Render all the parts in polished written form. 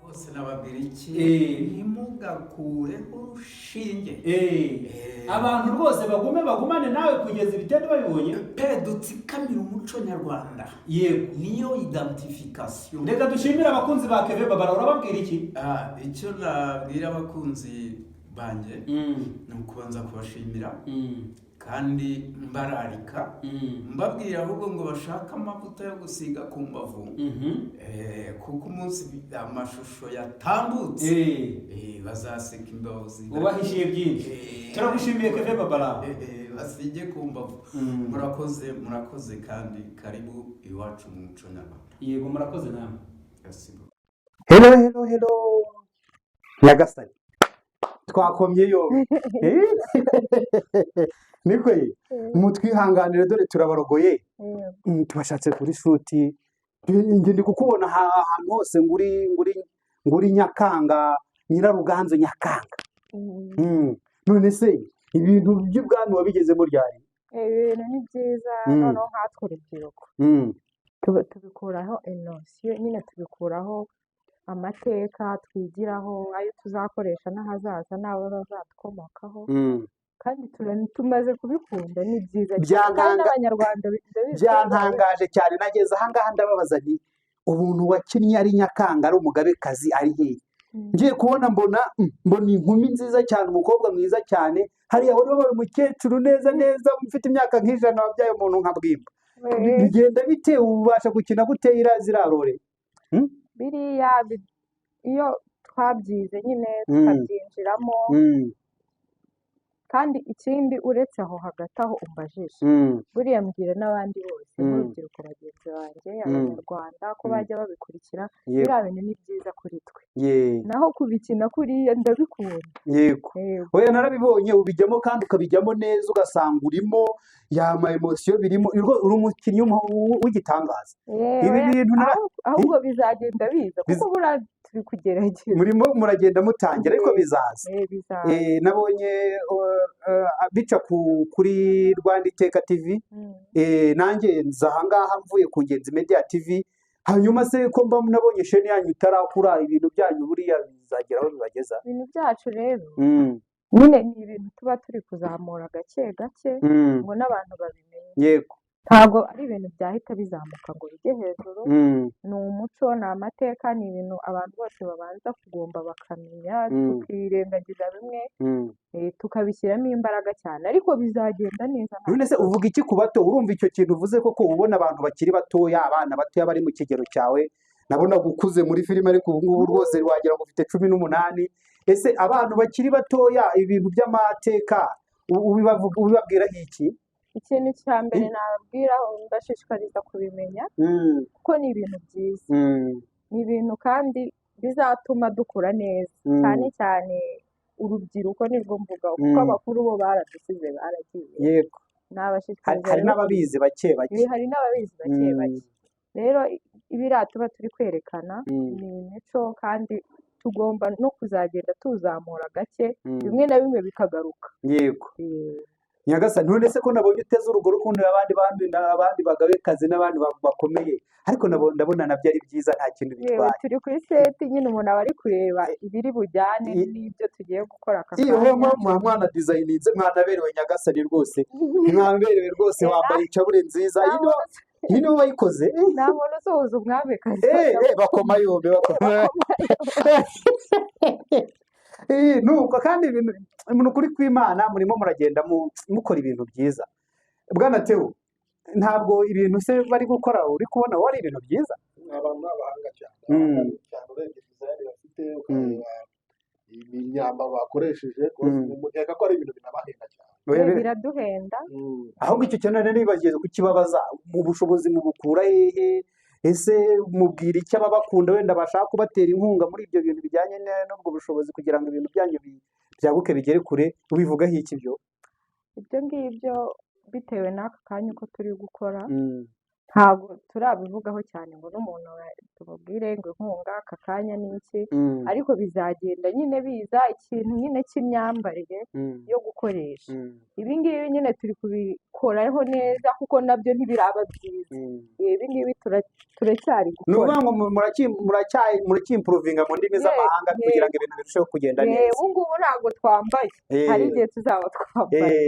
bose nababwira iki Eh. ntimugakureho urushinge abantu rwose bagumane nawe kugeza ibitendo babibonye. pe dutsikamire umuco nyarwanda, Yego. niyo identification. Reka dushimire abakunzi ba Keve Babara, urababwira iki? Icyo nabwira abakunzi banjye ni ukubanza kubashimira kandi mbararika mbabwira ahubwo ngo bashake amavuta yo gusiga ku mbavu, kuko umunsi amashusho yatambutse bazaseka imbavu ubahishiye byinshi. Turagushimiye Keve Babara. basige ku mbavu. murakoze kandi karibu iwacu mu muco nyarwanda. Yego, murakoze namwe. Hello Nyagasani, twakomyeyo niko mutwihanganire dore turabarogoye, tubashatse kuri shuti. Nge ndi kukubona ahantu hose nguri Nyakanga, Nyiraruganzu Nyakanga. None se ibintu by'ubwami wabigezemo ryari? Ibintu ni byiza, noneho nkatwe urubyiruko tubikuraho inosiyo nyine, tubikuraho amateka twigiraho ayo tuzakoresha n'ahazaza n'abo bazadukomokaho, kandi tumaze kubikunda. ni byiza cyane kandi n'abanyarwanda byantangaje cyane. Nageze ahangaha ndababaza nti ubuntu wakinnye ari Nyakanga ari umugabekazi ari hehe? Ngiye kubona mbona inkumi nziza cyane, umukobwa mwiza cyane, hariya wari wabaye umukecuru neza ufite imyaka nk'ijana, wabyaye umuntu nka Bwimba. Bigenda bite? ubasha gukina gute zirarore? biriya iyo twabyize nyine tukabyinjiramo. kandi ikindi uretse aho hagati aho umbajije, buriya mbwira n'abandi bose nk'urubyiruko bagenzi banjye abanyarwanda ko bajya babikurikira. biriya bintu ni byiza kuri twe, naho kubikina kuriya ndabikunda. Yego, oya narabibonye ubijyamo kandi ukabijyamo neza, ugasanga urimo yama emosiyo birimo, uri umukinnyi w'igitangaza. Ibi bintu ahubwo bizagenda biza kuko buriya turi kugerageza, murimo muragenda mutangira ariko bizaza. Nabonye bica kuri Rwanda Iteka TV, nanjye nza ahangaha mvuye ku Ngenzi Media TV. Hanyuma se ko mba nabonye sheni yanyu itarakura, ibintu byanyu buriya bizagera aho bibageza? ibintu byacu rero nyine ni ibintu tuba turi kuzamura gake gake ngo n'abantu babimenye. Yego, ntabwo ari ibintu byahita bizamuka ngo bijye hejuru. ni umuco, ni amateka, ni ibintu abantu bose babanza kugomba bakamenya, tukirengagiza bimwe tukabishyiramo imbaraga cyane, ariko bizagenda neza. none se uvuga iki ku bato? Urumva icyo kintu uvuze koko? ubona abantu bakiri batoya, abana batoya bari mu kigero cyawe, nabona gukuze muri filime, ariko ubu ngubu rwose wagira ngo ufite 18. Ese abantu bakiri batoya ibintu by'amateka ubibabwira iki? ikintu cya mbere nababwira, ndashishikariza kubimenya kuko ni ibintu byiza. ni ibintu kandi bizatuma dukura neza, cyane cyane urubyiruko nirwo mvuga, kuko abakuru bo baradusize baragiye. Yego, nabashishikariza hari n'ababizi bake bake. hari n'ababizi bake bake. rero ibiriya tuba turi kwerekana ni imico, kandi tugomba no kuzagenda tuzamura gake, bimwe na bimwe bikagaruka. Yego, Nyagasani, none se ko nabonye uteze urugo rukundo abandi bagabekazi n'abandi bakomeye, ariko ndabona nabyo ari byiza, nta kintu bitwaye. turi kuri seti nyine, umuntu aba ari kureba ibiri bujyane n'ibyo tugiye gukora aka kanya. iyo mwana dizayininze, mwanaberewe Nyagasani rwose, mwaberewe rwose, wambaye incabure nziza. iyi niwe wayikoze? nta muntu usohoza umwamikazi. bakoma yombi nuko kandi ibintu kuri kw'Imana murimo muragenda mukora ibintu byiza. Bwana Theo, ntabwo ibintu se bari gukora uri kubona wari ibintu byiza? abantu n'abahanga cyane urebye dizayini bafite, ukareba imyambaro bakoresheje, mukeka ko ari ibintu binabahenda cyane. biraduhenda. ahubwo icyo kintu nari nibagiye kukibabaza, mu bushobozi mubukura hehe? ese mubwira icyo ababakunda wenda bashaka kubatera inkunga muri ibyo bintu bijyanye n'ubwo bushobozi, kugira ngo ibintu byanyu byaguke bigere kure? ubivugaho iki ibyo ngibyo bitewe n'aka kanya uko turi gukora, ntabwo turabivugaho cyane ngo n'umuntu tumubwire ngo inkunga aka kanya ni iki, ariko bizagenda nyine biza ikintu nyine cy'imyambarire yo gukoresha. Ibi ngibi nyine turi kubikoraho neza kuko nabyo ntibiraba byiza. Ibi ngibi turacyari ni gukora. ukuvuga ngo muracyimpuruvinga mu ndimi z'amahanga kugira ngo ibintu birusheho kugenda neza. Ubu ngubu ntabwo twambaye, hari igihe tuzaba twambaye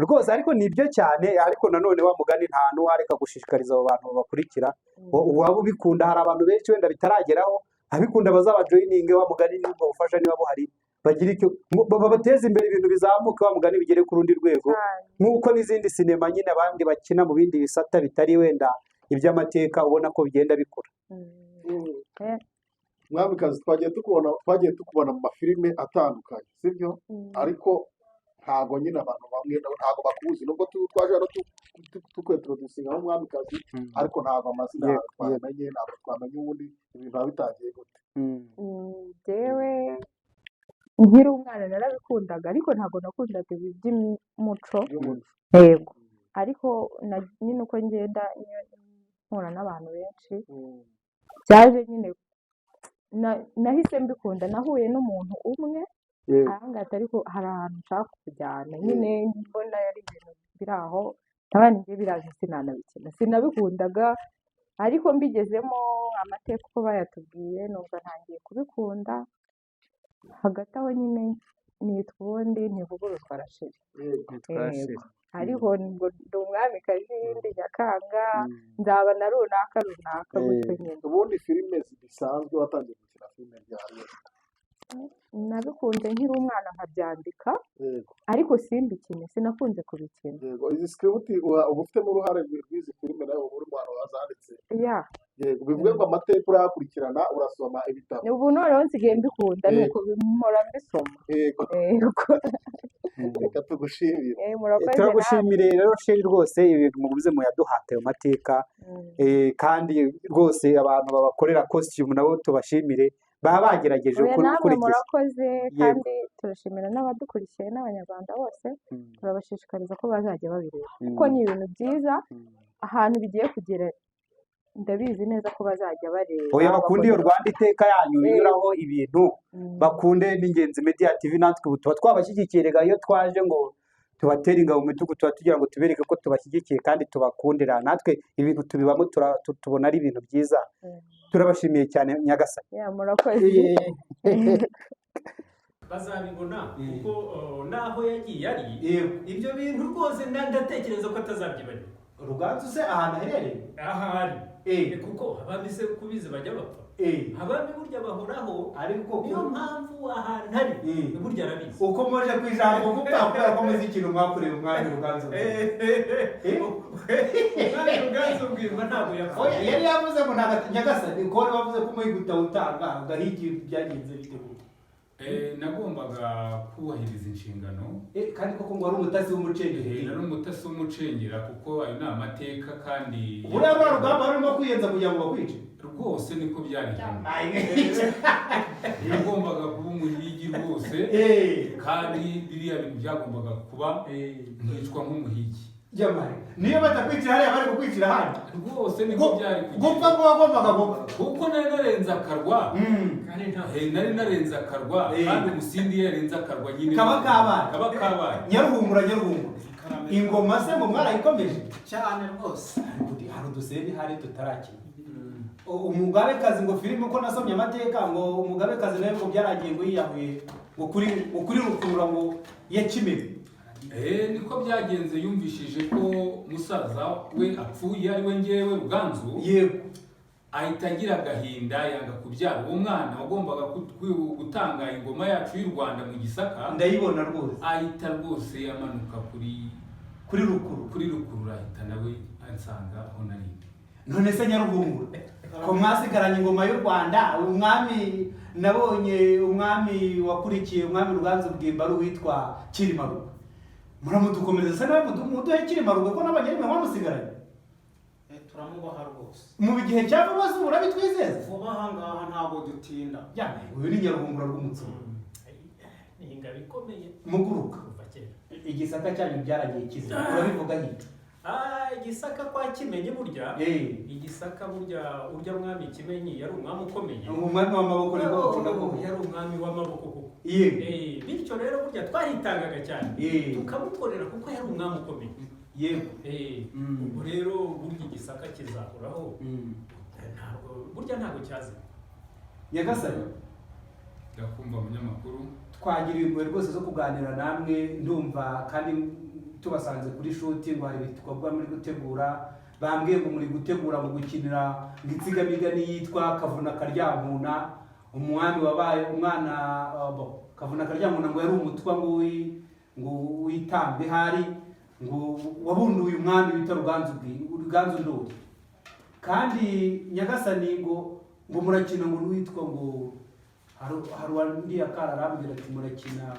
rwose, ariko ni byo cyane. ariko nanone wa mugani nta n'uwareka gushishikariza abo bantu bakurikira, waba ubikunda, hari abantu benshi wenda bitarageraho, abikunda bazabajoyininge, wa mugani niba ubufasha niba buhari bagira icyo babateza imbere, ibintu bizamuke, wa mugani bigere ku rundi rwego, nk'uko n'izindi sinema nyine abandi bakina mu bindi bisata bitari wenda iby'amateka ubona ko bigenda bikura. Mwamikazi, twagiye tukubona mu mafilime atandukanye, sibyo? Ariko ntabwo nyine abantu bamwe ntabwo bakuzi, nubwo twaje hano tukwetrodusinga nk'umwamikazi, ariko ntabwo amazina twamenye, ntabwo twamenye ubundi ibintu biba bitangiye gute. Njyewe nkiri umwana narabikundaga, ariko ntabwo nakundaga ibi by'umuco. Yego, ariko nyine uko ngenda mpura n'abantu benshi, byaje nyine nahise mbikunda. Nahuye n'umuntu umwe arambwira ariko hari ahantu nshaka kujyana, nyine mbona yari ibintu biri aho, ntabwo njye biraje sinanabikina, sinabikundaga, ariko mbigezemo amateka uko bayatubwiye numva ntangiye kubikunda. Hagati aho nyine nitwa ubundi ntivuguruzwa Rasheli. Ariko ngo ndi umwamikazi ndi Nyakanga, nzaba na runaka gutyo nyine. Ubundi filime zisanzwe watangiye gukina filime ryari? Nabikunze nkiri umwana nkabyandika, ariko simbikine, sinakunze kubikina. Izi script uba ufitemo uruhare rw'izi filime nawe uba uri mu bantu bazanditse? Bivuga ngo amateka urayakurikirana, urasoma ibitabo? Ubu noneho nsigaye mbikunda, ni uko mpora mbisoma. Reka tugushimire. Turagushimire rero Sheri, rwose ibintu mubuze muyaduhate ayo mateka, kandi rwose abantu babakorera costume nabo tubashimire, baba bagerageje namwe murakoze, kandi turashimira n'abadukurikiye n'abanyarwanda bose, turabashishikariza ko bazajya babireba kuko ni ibintu byiza. Ahantu bigiye kugera ndabizi neza ko bazajya bareba. Bakunde iyo Rwanda iteka yanyu binyuraho ibintu, bakunde n'Ingenzi Media TV. natwe ubu tuba twabashyigikiye, rega iyo twaje ngo tubatera ingabo mu bitugu, tuba tugira ngo tubereke ko tubashyigikiye kandi tubakundira. Natwe ibintu tubibamo tubona ari ibintu byiza. Turabashimiye cyane Nyagasani. Murakoze. Bazabibona kuko naho yagiye ari ibyo bintu rwose ndatekereza ko atazabyibagirwa. Ruganzu se ahantu aherereye ahari, kuko abandi se kubizi bajya bapfa, abandi burya bahoraho, ariko niyo mpamvu ahantu ari burya arabizi. Ukomeje ku ijambo gupfa ko muzi ikintu mwakoreye umwanya Ruganzu. Umwanya Ruganzu bwirwa ntabwo yapfa. Yari yavuze ngo Nyagasani ko wavuze ko umuhigo utanga ugahigi byagenze bite? Nagombaga kubahiriza inshingano, kandi koko ngo ari umutasi w'umucengeri. Nari umutasi w'umucengera kuko ayo ni amateka, kandi buriya rugamba rurimo kwiyenza kugira ngo bakwice. Rwose niko byari. Nagombaga kuba umuhigi rwose, kandi biriya bintu byagombaga kuba nkicwa nk'umuhigi. Niyo batakwicira hariya bari kukwicira hano rwose niko byari kugenda. Gupfa ngo wagombaga gupfa kuko nari narenze akarwa, nari narenze akarwa, kandi umusindi yarenze akarwa nyine kaba kabaye. Nyaruhumura ingoma se ngo mwarayikomeje cyane rwose. Hari udusendi hari tutarakina. Umugabekazi ngo filime uko nasomye amateka ngo umugabekazi nawe ngo byaragiye ngo yiyahuye ngo kuri rukurura ngo yakimeze. Niko byagenze, yumvishije ko musaza we apfuye ari we ngewe Ruganzu, ahita agira agahinda, yanga kubyara uwo mwana wagombaga gutanga ingoma yacu y'u Rwanda mu Gisaka. Ndayibona rwose. Ahita rwose amanuka kuri rukuru, ahita nawe ansanga aho nari. None se Nyaruhungura ko mwasigaranye ingoma y'u Rwanda, umwami nabonye umwami wakurikiye umwami Ruganzu Bwimba ari uwitwa Cyilima. Muramudukomereza se nawe muduhe Cyilima ko n'abanyarwanda mwamusigaranye. Turamubaha rwose. Mu gihe cya vuba se urabitwizeza? Vuba aha ngaha ntabwo dutinda. Uyu ni Nyaruhungura rw'umutsoro. Ni ingabo ikomeye. Muguruka. Igisaka cyanyu byaragiye kizira. Urabivuga nk'iki? Igisaka kwa Kimenyi burya igisaka burya urya mwami Kimenyi yari umwami ukomeye, umwami w'amaboko niko bakunda kuvuga, yari umwami w'amaboko koko. Bityo rero burya twaritangaga cyane tukamukorera kuko yari umwami ukomeye. Yego. Ubwo rero burya igisaka kizahoraho, ntabwo cyazi. Nyagasani ndakumva umunyamakuru, twagiriye impuhwe rwose zo kuganira namwe, ndumva kandi tubasanze kuri shuti ngo hari ibikorwa muri gutegura, bambwiye ngo muri gutegura mu gukinira insigamigani yitwa Kavuna Karyankuna, umwami wabaye umwana Kavuna Karyankuna ngo yari umutwa ngo witambe hari ngo wabunduye umwami bita Ruganzu Ndoli, kandi Nyagasani ngo murakina ngo n'uwitwa ngo hari undi akara arambwira ati murakina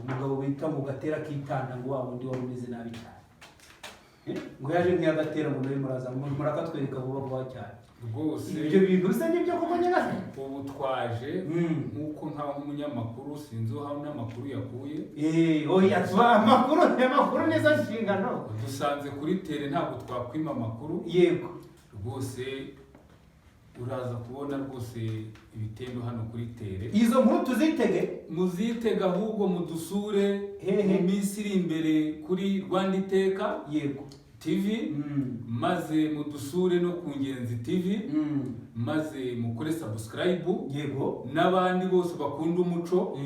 umugabo bita ngo Gatera Kitanda ngo wa wundi wari umeze nabi cyane, ngo yaje nk'iyagatera ngo nawe muraza murakatwereka vuba vuba cyane rwose. Ibyo bintu bisa n'ibyo koko Nyagasani. Ubu twaje nk'uko ntawe nk'umunyamakuru sinzi aho n'amakuru yakuye. Oya amakuru nizo nshingano. Dusanze kuri tere ntabwo twakwima amakuru. Yego. Rwose uraza kubona rwose ibitendo hano kuri tere. Izo nkuru tuzitege? Muzitega ahubwo mudusure mu minsi iri imbere kuri Rwanda Iteka Yego TV, maze mudusure no ku Ngenzi TV, maze mukore subscribe. Yego. N'abandi bose bakunda umuco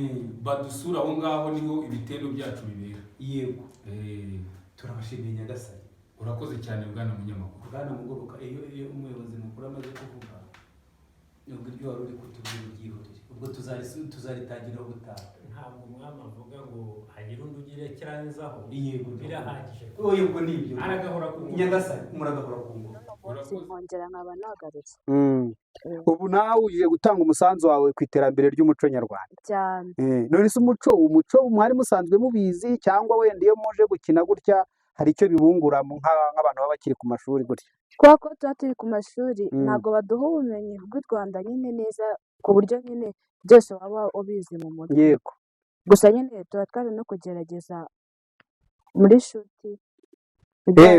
badusura aho ngaho niho ibitendo byacu bibera. Yego. Turabashimiye Nyagasani. Urakoze cyane bwana munyamakuru. Bwana Mugoboka, iyo umuyobozi mukuru amaze kuvuga nubwo iryo wari uri kutubwira ibyihorere, ubwo tuzaritangiraho gutaha. Ntabwo umwami avuga ngo hagire undi ugire kirangizaho. Yego birahagije. Yego nibyo. Aragahora ku ngoma. Nyagasani muragahora ku ngoma. Nkongera nkaba nagarutse. Ubu nawe ugiye gutanga umusanzu wawe ku iterambere ry'umuco nyarwanda cyane. None se umuco mwari musanzwe mubizi cyangwa wenda iyo muje gukina gutya hari icyo bibungura nk'abantu baba bakiri ku mashuri gutya? Kubera ko tuba turi ku mashuri ntabwo baduha ubumenyi bw'u Rwanda nyine neza ku buryo nyine byose waba ubizi mu mutwe. Yego. Gusa nyine tuba twari no kugerageza muri shuti.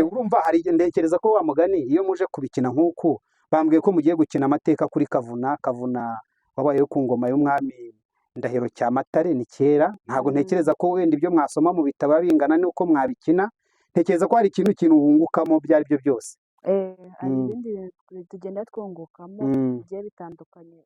Urumva hari ndekereza ko wa mugani iyo muje kubikina nk'uku bambwiye ko mugiye gukina amateka kuri Kavuna wabayeho ku ngoma y'umwami Ndahiro Cyamatare ni kera. Ntabwo ntekereza ko wenda ibyo mwasoma mu bitabo bingana n'uko mwabikina, ntekereza ko hari ikintu wungukamo byo ari byo byose. Hari ibindi bintu tugenda twungukamo bigiye bitandukanye